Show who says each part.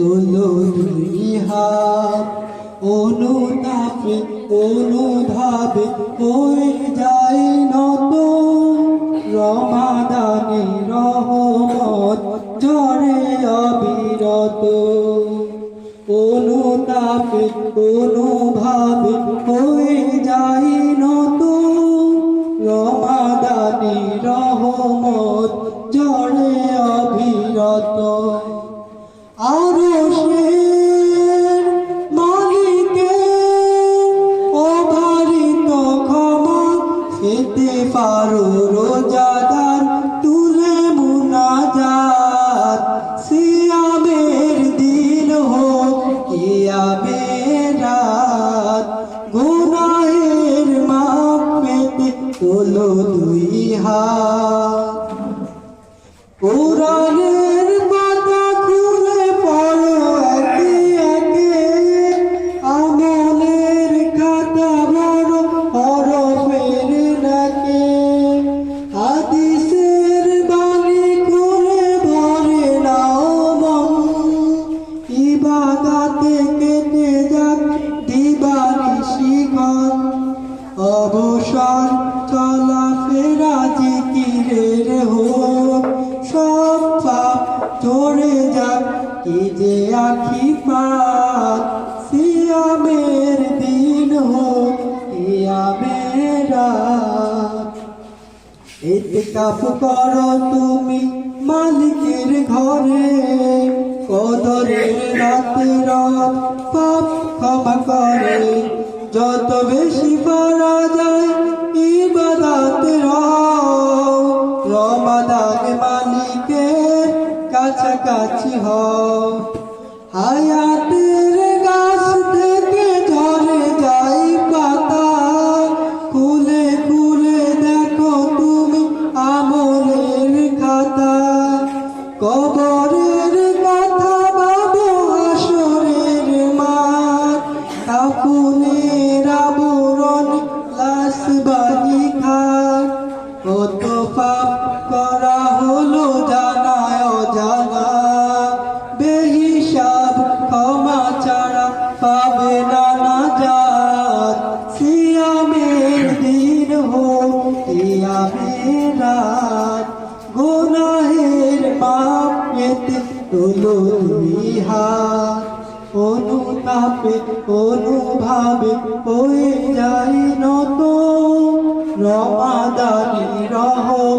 Speaker 1: তোলো দুই হাত অনুতাপে অনুভাবে হয়ে যায় নত রমাদানে রহমত ঝরে অবিরত অনুতাপে অনুভাবে হয়ে যায় নত রমাদানে রহমত ঝরে অবিরত আরশের মালিকের অবারিত ক্ষমা পেতে পারো রোজাদার তুলে মুনাজাত সিয়ামের দিন হোক কিয়ামের রাত গুনাহের মাপ পেতে তোলো দুই হাত কোরআনের পাতা খুলে পড়ো একে একে আমলের খাতা বড় হরফের নাকে হাদিসের বাণী খুলে ভরে নাও মন ইবাদতে কেটে যাক দিবানিশিগণ অবসর চলাফেরা জিকিরের হোক সব পাপ ঝরে যাক কি যে আখি পাত সিয়ামের দিন হোক কিয়ামের রাত ইতিকাফ করো তুমি মালিকের ঘরে কদরের রাত রাত পাপ ক্ষমা করে যত বেশি পারা যায় ইবাদত রমাদান মালিকের কাছাকাছি হও হায়াতের গাছ থেকে ঝরে যায় পাতা খুলে খুলে দেখো তুমি আমলের খাতা কবরের কথা ভাবো হাসরের মাঠ কাফনের আবরণ লাশ বাজি খাট কত পাপ করা হলো জানায় অজানা বেহিসাব ক্ষমা ছাড়া পাবে না নাজাত সিয়ামের দিন হোক কিয়ামের রাত গুনাহের মাপ পেতে তোলো দুই হাত অনুতাপে অনুভাবে হয়ে যায় নত রমাদানি রহমত